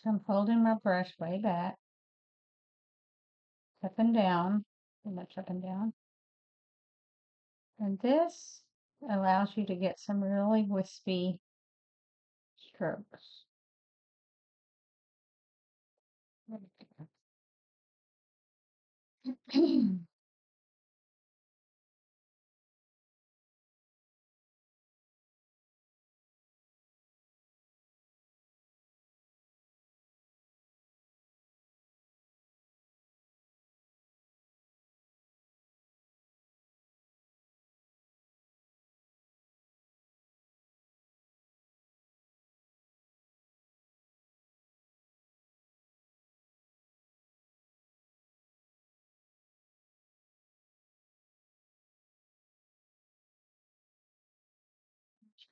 So I'm folding my brush way back, up and down, pretty much up and down. And this allows you to get some really wispy strokes.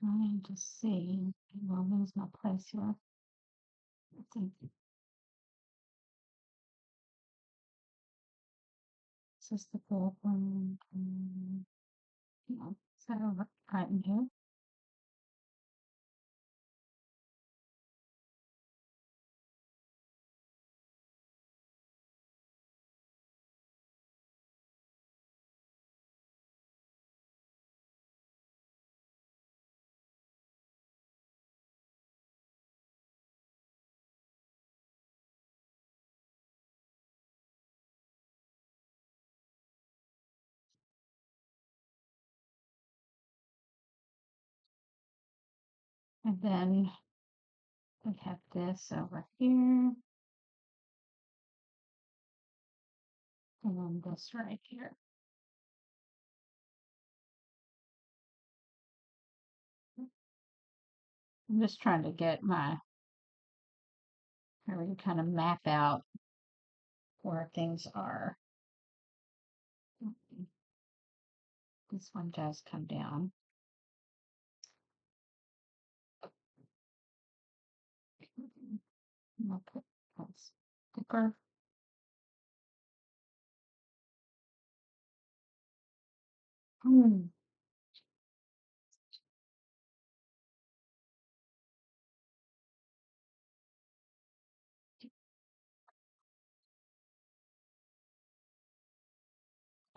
Trying to see. I'll lose my place here. Let's see. This is the full one. Yeah, so right in here. And then we have this over here. And then this right here. I'm just trying to get my, how you kind of map out where things are. This one does come down. I'll put that sticker.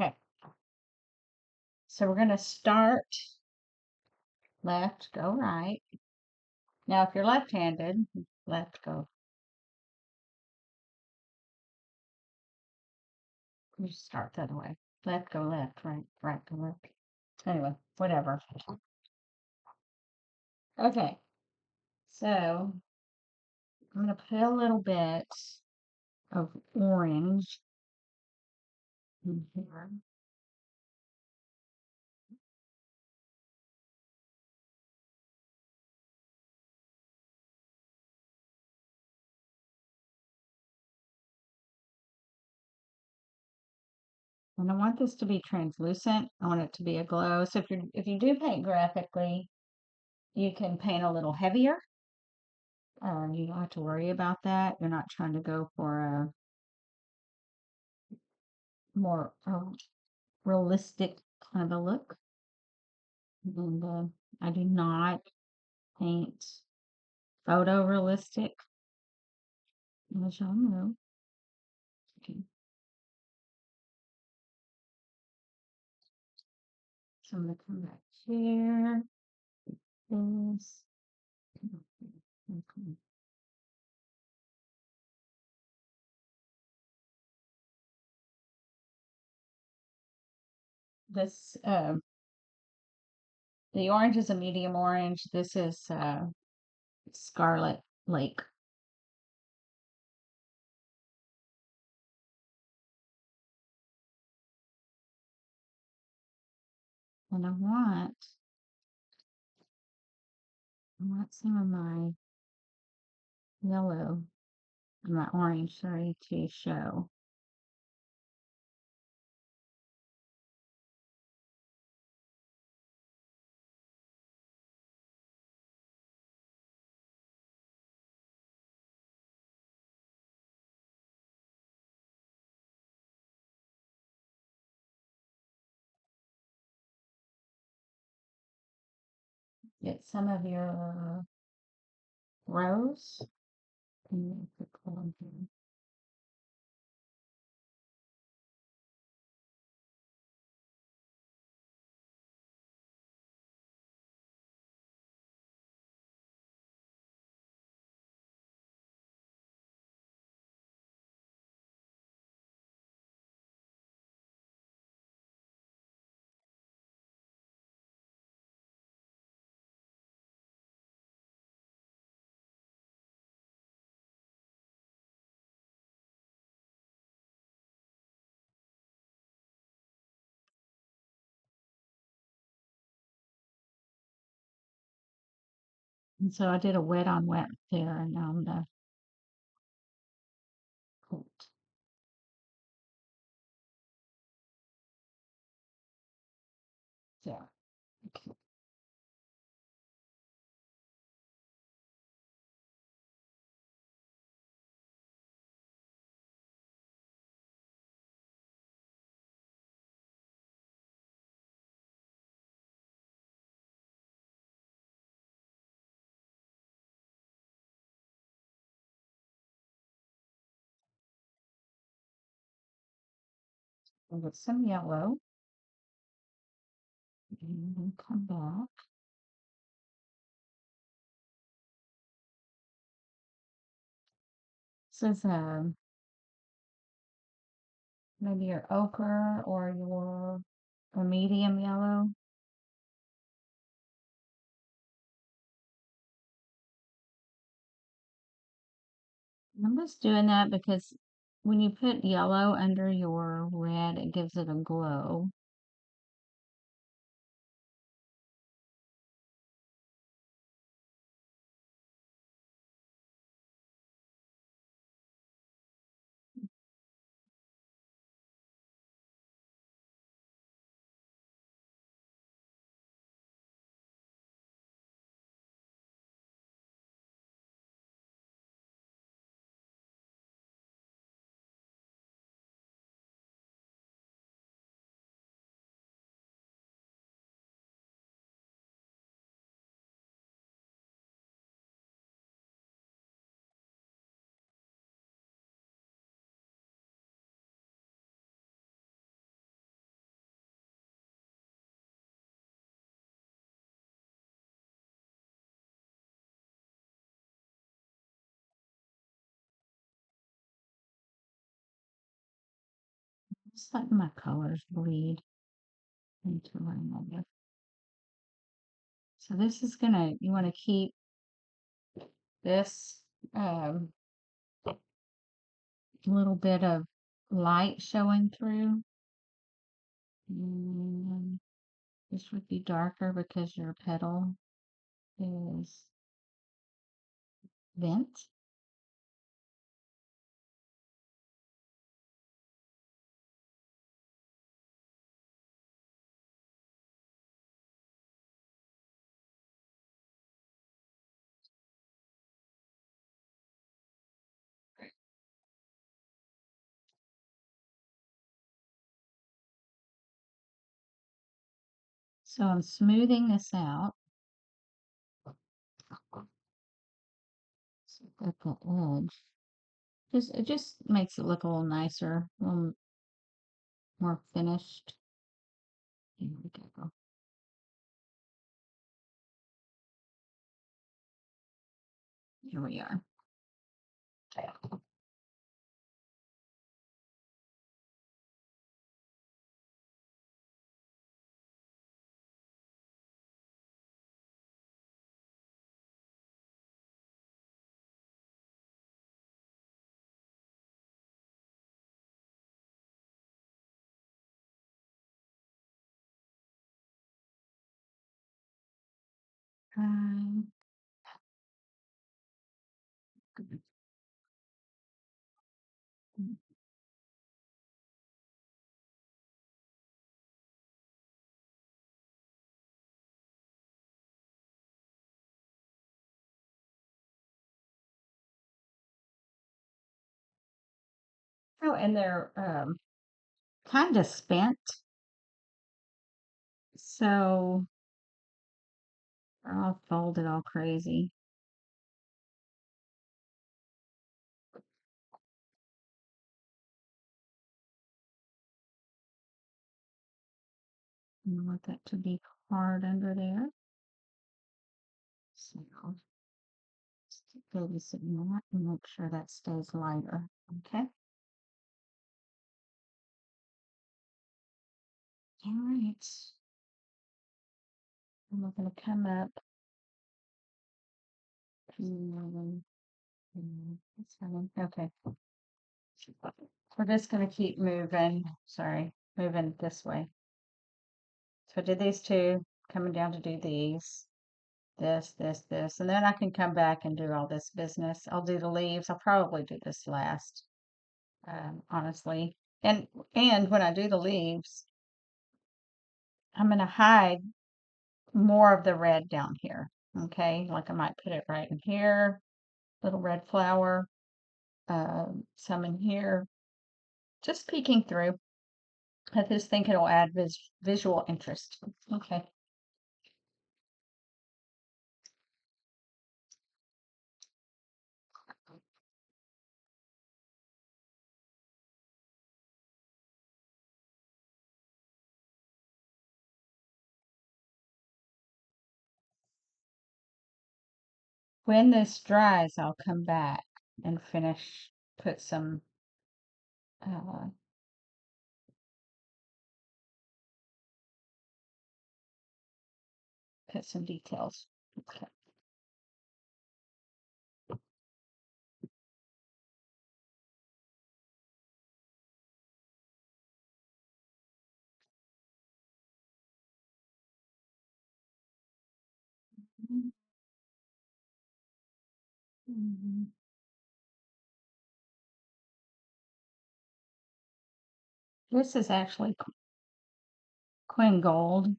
Okay, so we're going to start left, go right. Now, if you're left-handed, left, go. You start the other way. Left, go left, right, right, go left. Anyway, whatever. Okay, so I'm going to put a little bit of orange in here. And I want this to be translucent. I want it to be a glow. So if you do paint graphically, you can paint a little heavier. You don't have to worry about that. You're not trying to go for a more realistic kind of a look. And I do not paint photorealistic, as y'all know. Okay. So I'm gonna come back here. This. Okay. This the orange is a medium orange. This is Scarlet Lake. And I want some of my yellow, my orange, sorry, to show. Get some of your rose. And so I did a wet on wet there, and now I'm gonna coat. So, with some yellow, and then come back. This is maybe your ochre or your a medium yellow. I'm just doing that because when you put yellow under your red, it gives it a glow. Just letting my colors bleed into one another. So this is gonna, you want to keep this little bit of light showing through. And this would be darker because your petal is bent. So I'm smoothing this out at the edge. It just makes it look a little nicer, a little more finished. Here we go. Here we are. Um, oh, and they're kind of spent, so they're all folded all crazy. I want that to be hard under there. So just babysitting that and make sure that stays lighter. Okay. All right. And we're going to come up. It's coming. Okay. We're just going to keep moving. Sorry, moving this way. So I did these two, coming down to do these. This, and then I can come back and do all this business. I'll do the leaves. I'll probably do this last, honestly. And when I do the leaves, I'm going to hide more of the red down here. Okay, like I might put it right in here, little red flower, some in here, just peeking through. I just think it'll add visual interest. Okay. When this dries, I'll come back and finish, put some, uh, put some details. Okay. Mhm. This is actually Queen Gold.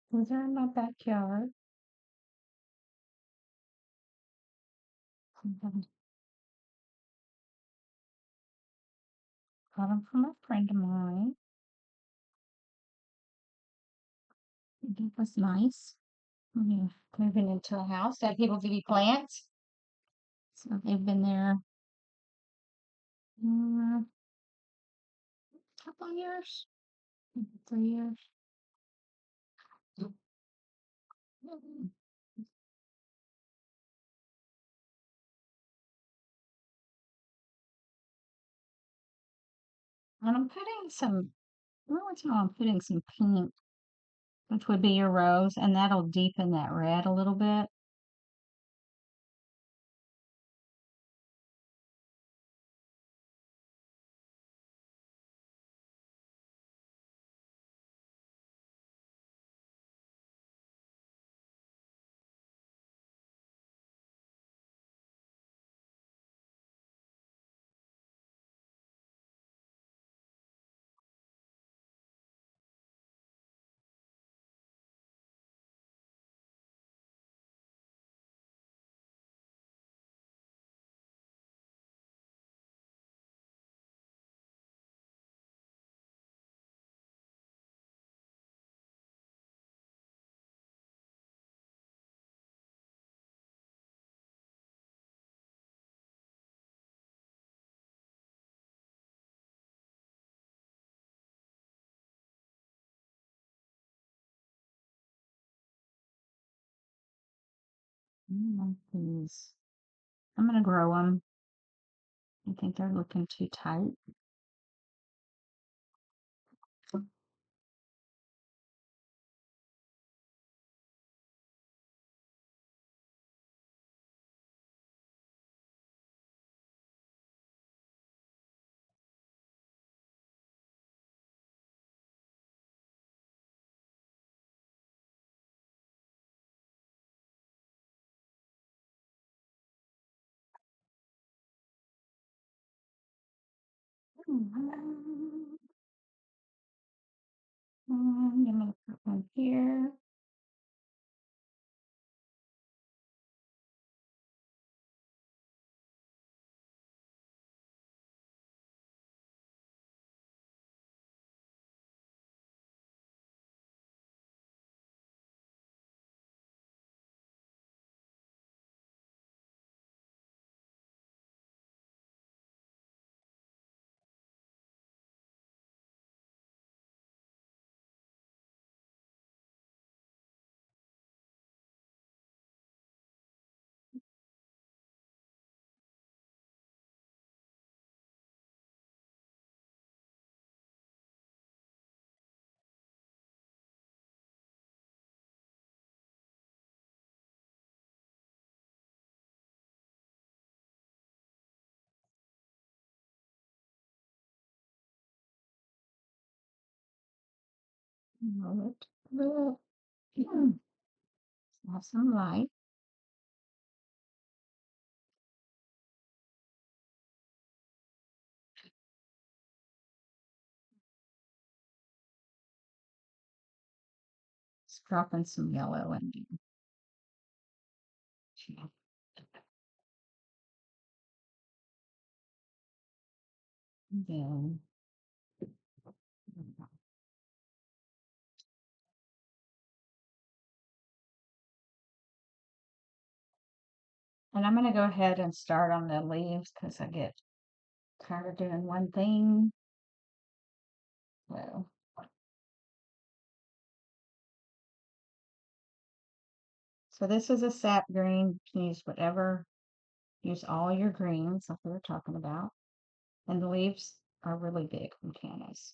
These are in my backyard. Mhm. Got them from a friend of mine. It was nice. Yeah, moving into a house. That people give you plants. So they've been there a couple of years, maybe 3 years. Mhm. And I'm putting some, once in a while, I'm putting some pink, which would be your rose, and that'll deepen that red a little bit. like these. I'm gonna grow them. I think they're looking too tight. And I'm gonna put one here. Roll it. Roll it. Have some light. Just dropping some yellow in there. Then, and I'm gonna go ahead and start on the leaves because I get tired of doing one thing. So, this is a sap green. You can use whatever, use all your greens like we were talking about. And the leaves are really big from Canna's.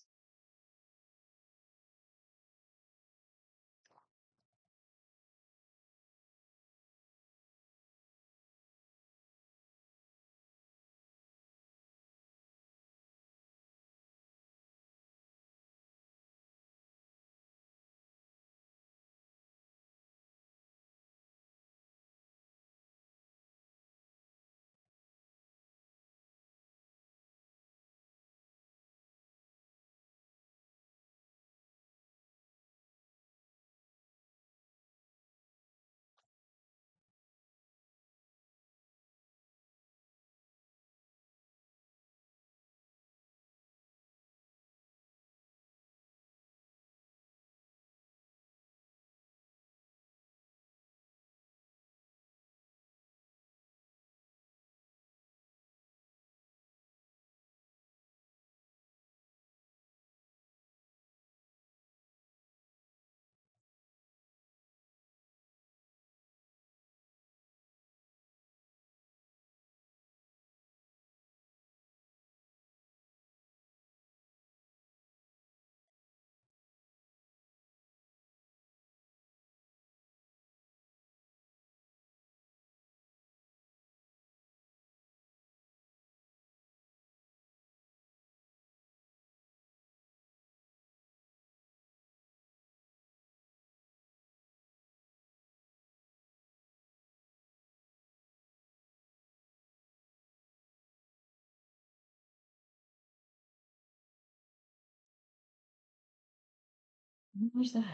Where's the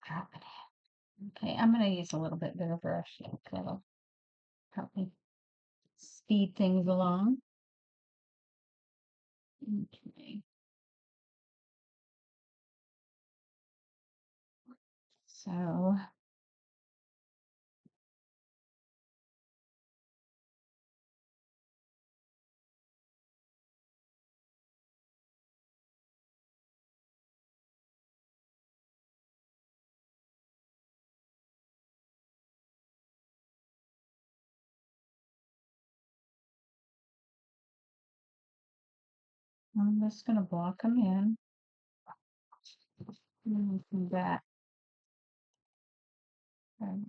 dropping it? Okay, I'm gonna use a little bit bigger brush. That'll help me speed things along. Okay. So I'm just gonna block them in. Come back. And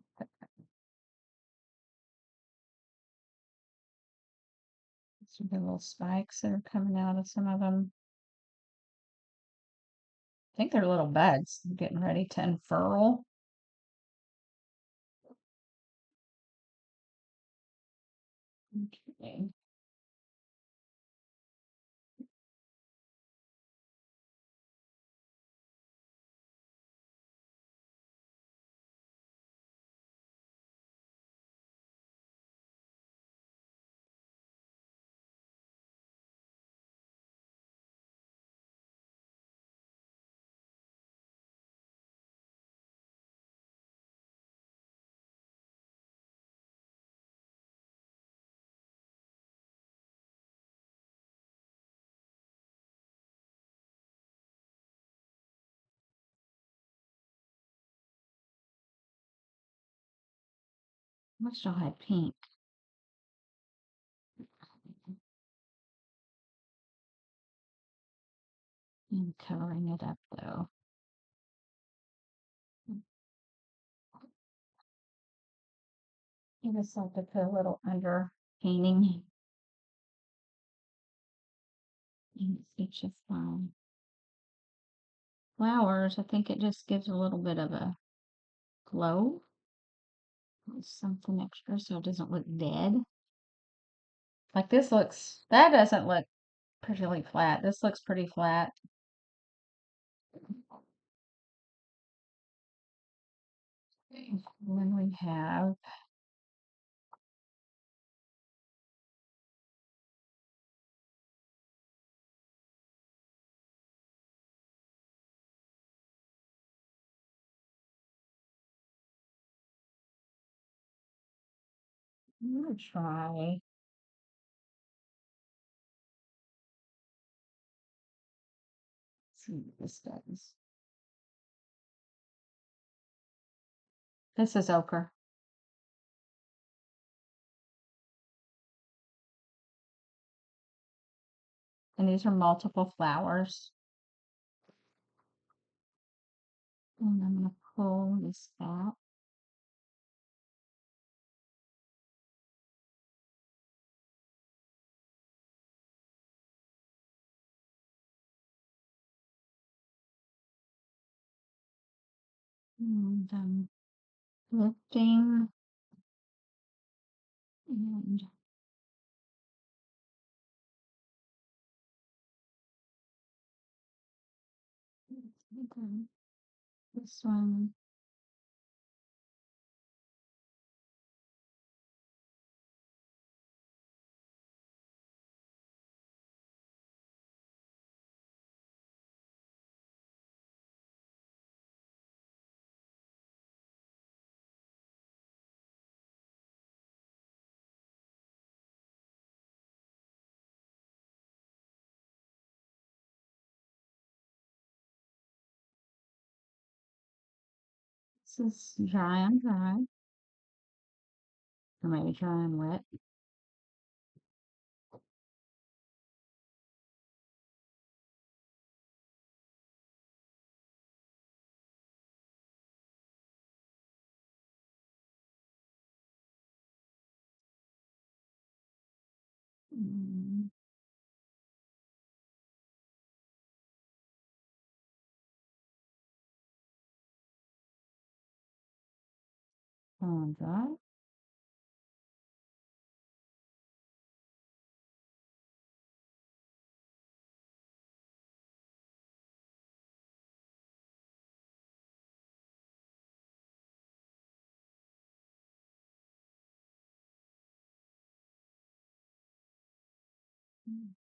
some little spikes that are coming out of some of them. I think they're little buds getting ready to unfurl. Okay. Wish I had pink. I'm covering it up though. You just have to put a little under painting. And it's just flowers. I think it just gives a little bit of a glow. Something extra so it doesn't look dead. Like this looks, that doesn't look particularly flat. This looks pretty flat. Okay. And then we have I'm gonna try. See what this does. This is ochre. And these are multiple flowers. And I'm gonna pull this out. And lifting and okay, this one. This is dry and dry. Or maybe dry and wet. Mm, and dry. Mm,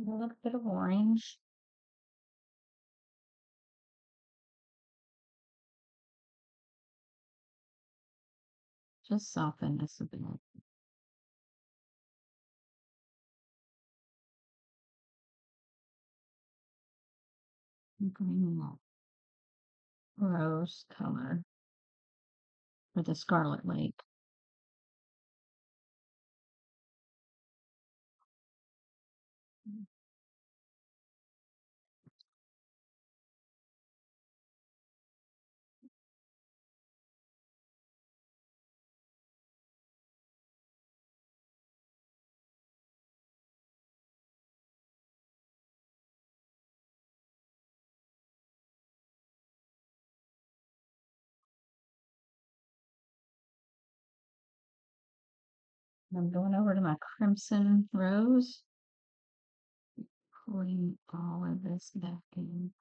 a little bit of orange. Just soften this a bit. Green rose color for the Scarlet Lake. I'm going over to my crimson rose, pulling all of this back in.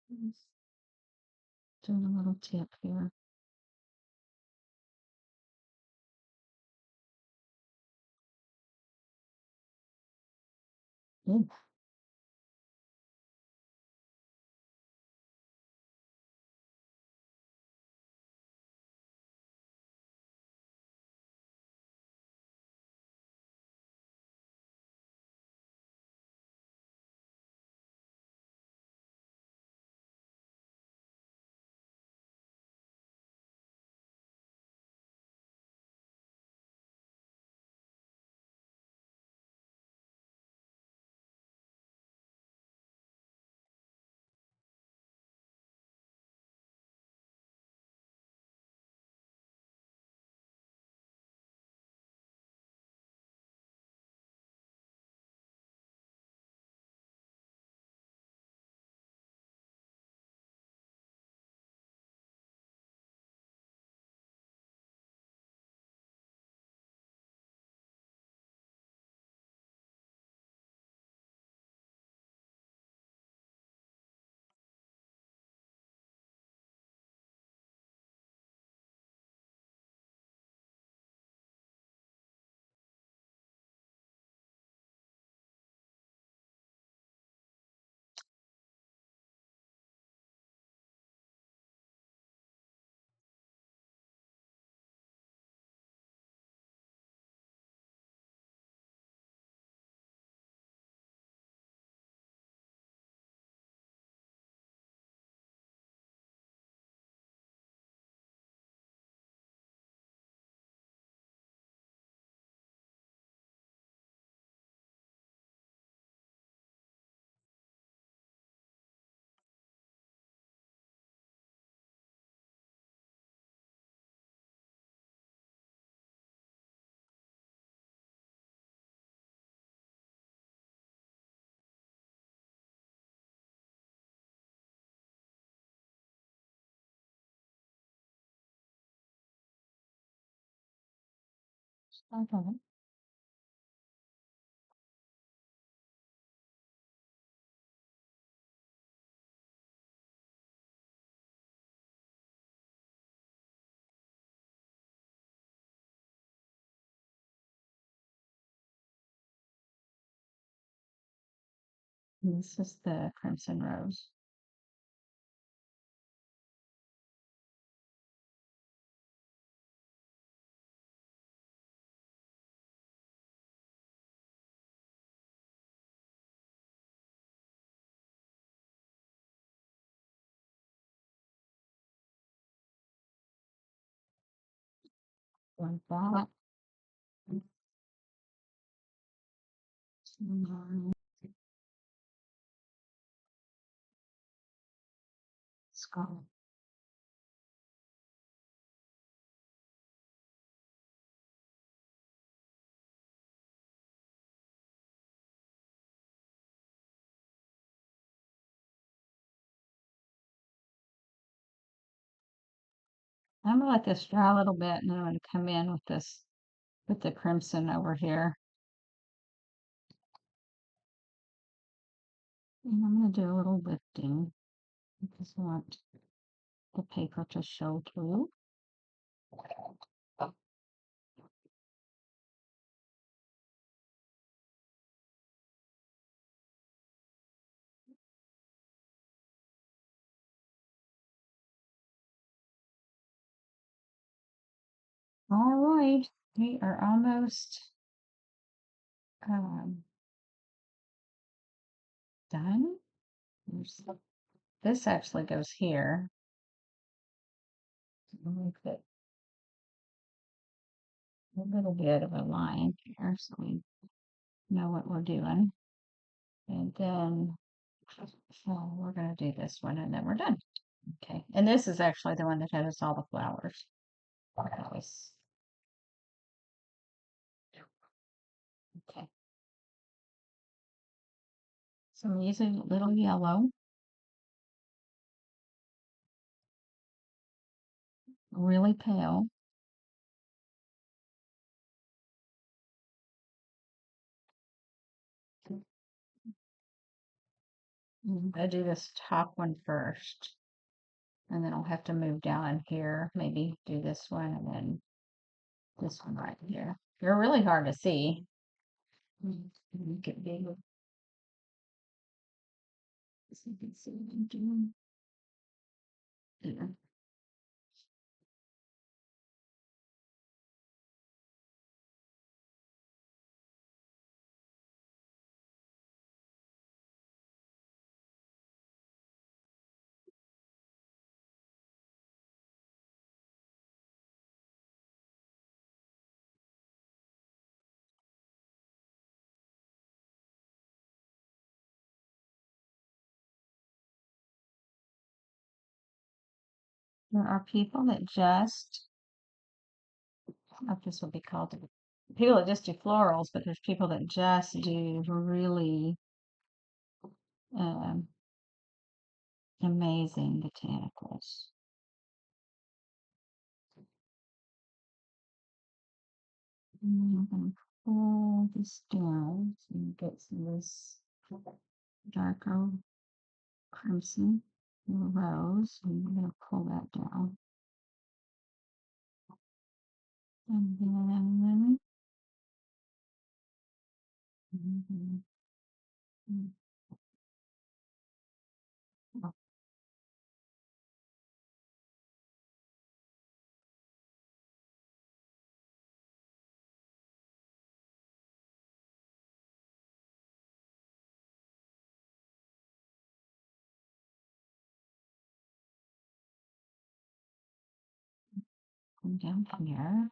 Just doing a little tip here. Ooh. Okay. This is the crimson rose. Like that. Mm, Scarlet. I'm gonna let this dry a little bit and then I'm gonna come in with this with the crimson over here. And I'm gonna do a little lifting because I want the paper to show through. All right, we are almost um, done. This actually goes here. Let me put a little bit of a line here so we know what we're doing. And then, so we're going to do this one and then we're done. Okay. And this is actually the one that has all the flowers. Nice. Okay. So I'm using a little yellow. really pale. I do this top one first, and then I'll have to move down in here, maybe do this one and then this one right here. They're really hard to see. Get big so you can see what I'm doing. There. There are people that just, I don't know if this would be called, people that just do florals, but there's people that just do really um, amazing botanicals. And I'm going to pull this down so you get some of this darker crimson rose. And I'm going to pull that down. And then mhm, mm, I'll come down here.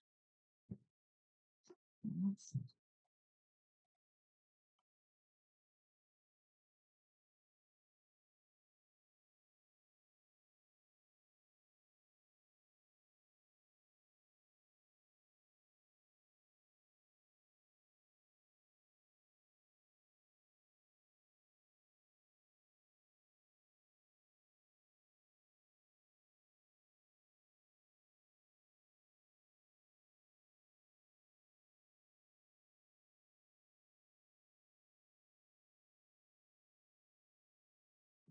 Let's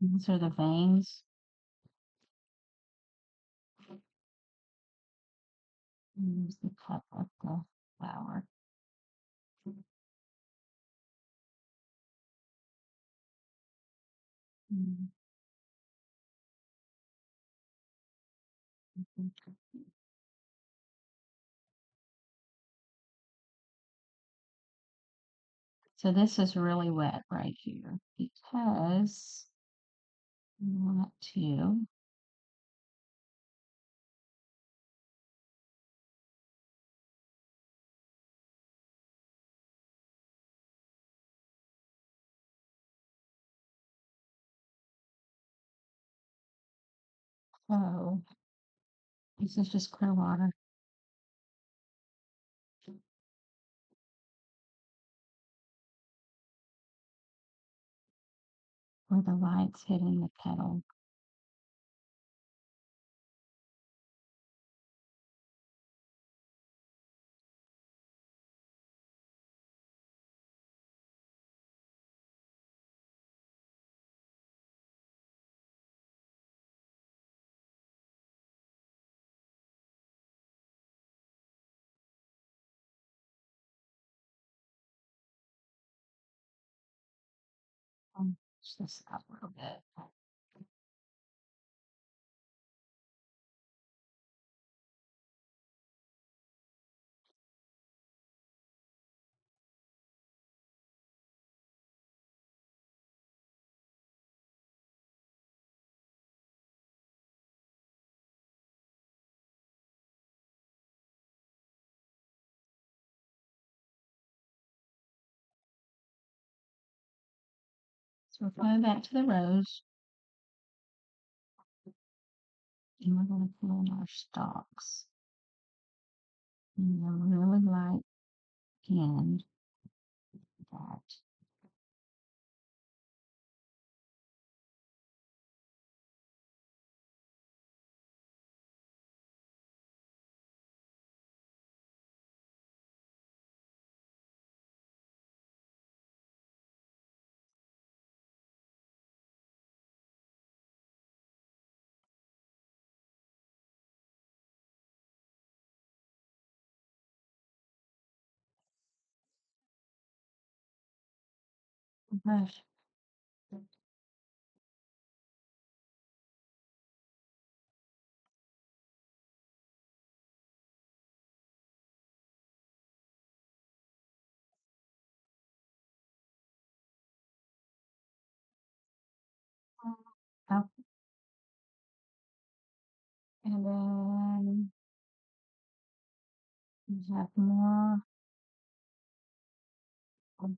These are the veins. Use the cup of the flower. Mm, mhm. So this is really wet right here because we want to. So this is just clear water where the light's hitting the petal. Push this up a little bit. So we're going back to the rose, and we're going to pull in our stalks. And I really like and that. Gosh. Oh, and then we have more. um,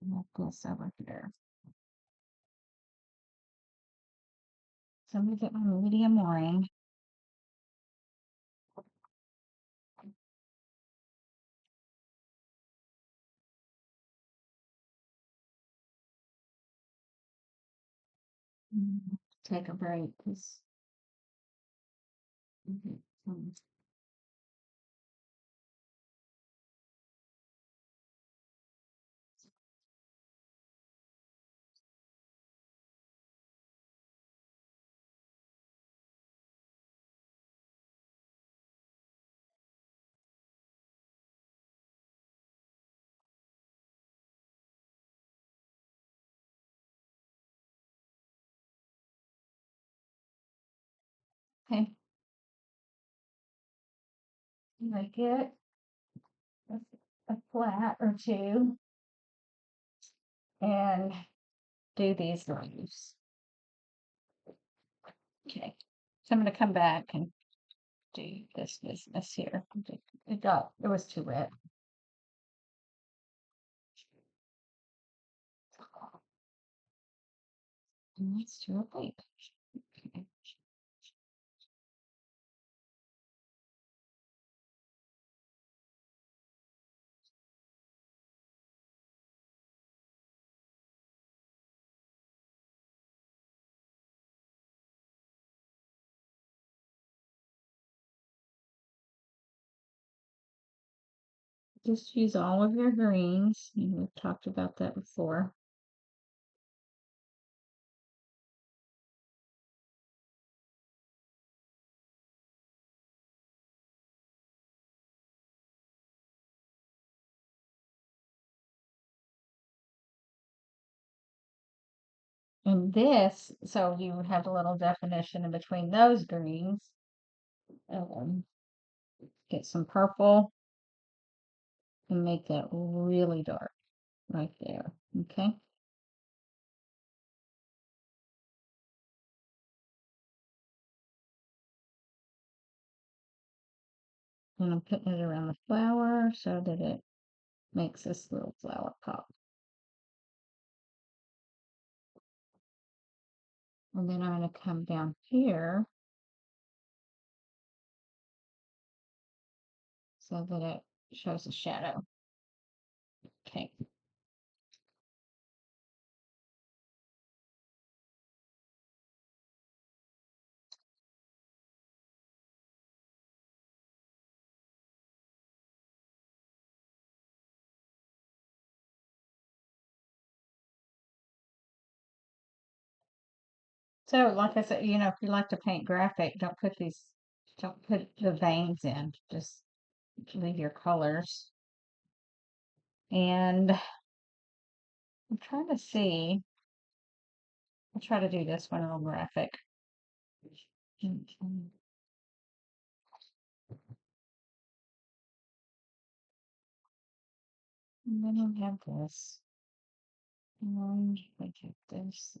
Like this over here. So I'm gonna get my medium ring. Take a break because okay, I get a, a flat or two and do these leaves. Okay, so I'm gonna come back and do this business here. It was too wet. And let's do a leaf. Okay. Just use all of your greens. We've talked about that before. And this, so you have a little definition in between those greens. Um, get some purple and make that really dark right there. Okay. And I'm putting it around the flower so that it makes this little flower pop. And then I'm going to come down here so that it shows a shadow. Okay. So, like I said, if you like to paint graphic, don't put the veins in. Just leave your colors. And I'm trying to see. I'll try to do this one a little graphic. And then we have this. And we get this.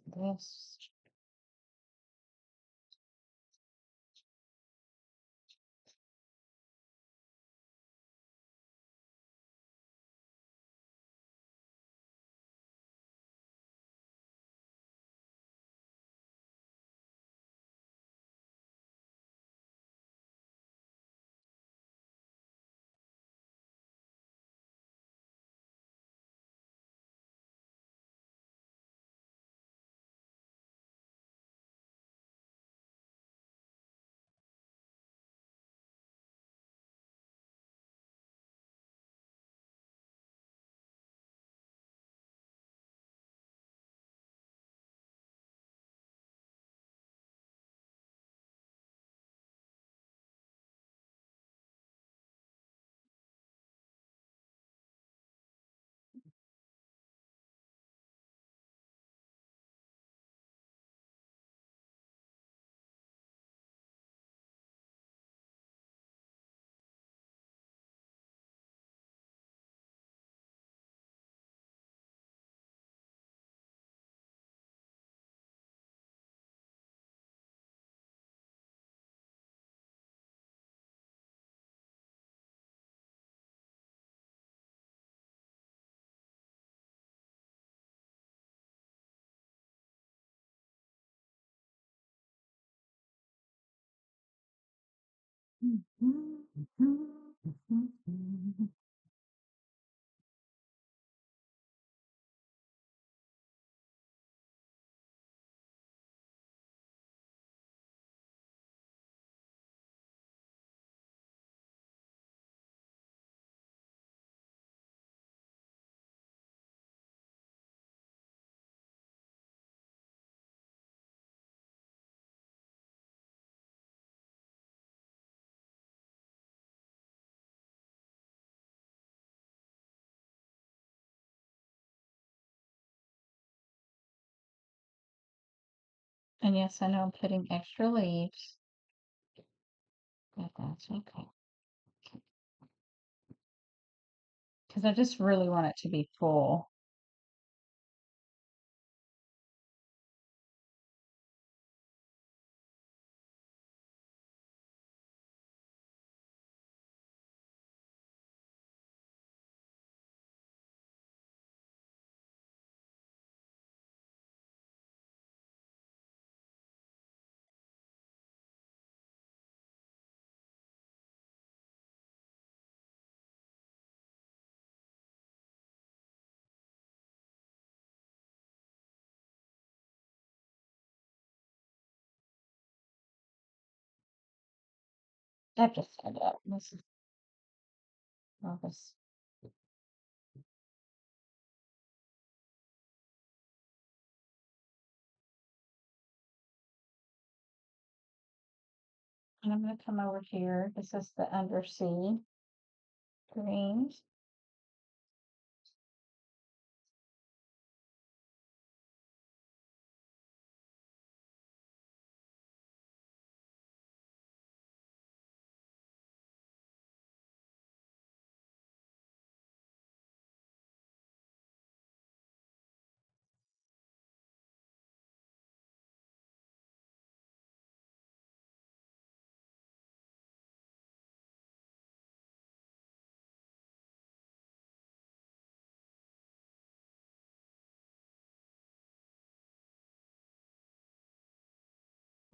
And yes, I know I'm putting extra leaves, but that's okay. Because I just really want it to be full. I've just said that. This is all this. And I'm going to come over here. This is the undersea greens.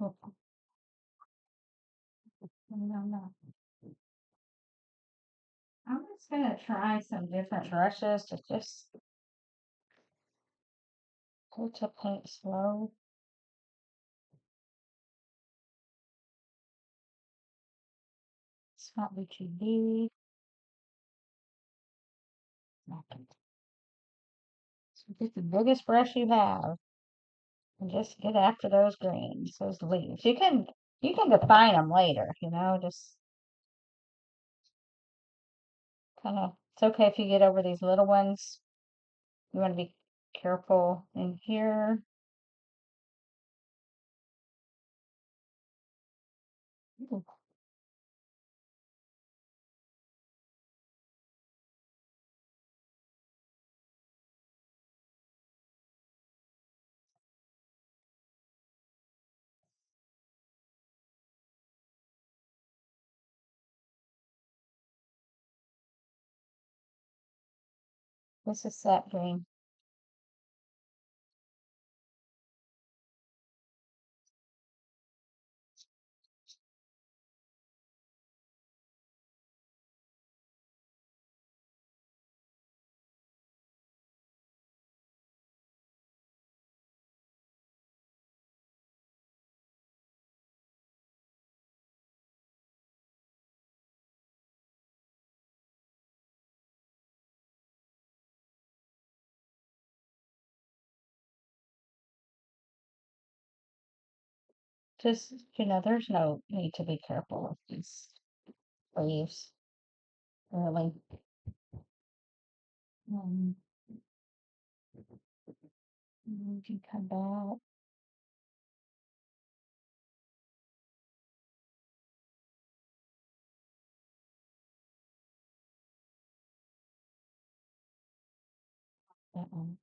Oh, no, no. I'm just going to try some different brushes to just go to paint slow. It's not be too big. So get the biggest brush you have and just get after those greens, those leaves. You can define them later, just kind of, it's okay if you get over these little ones. You want to be careful in here. Ooh, this is sap green. Just, there's no need to be careful with these leaves, really. Um, you can come back. That one.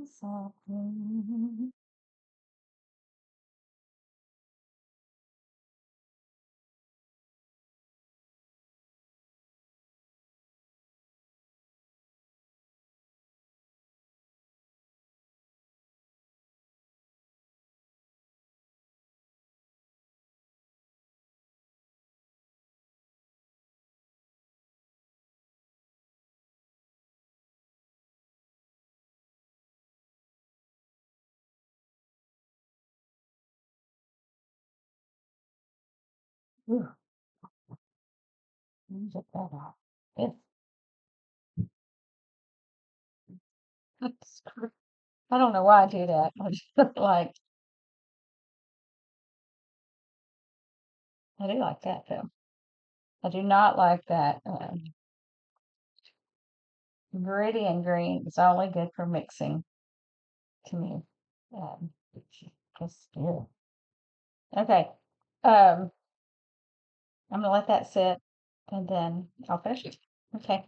softly. Ooh, let me get that off. It's, I don't know why I do that. I just like, I do like that though. I do not like that gritty and green. It's only good for mixing to me. Um, just, yeah. Okay. Um, I'm gonna let that sit and then I'll finish it. Okay.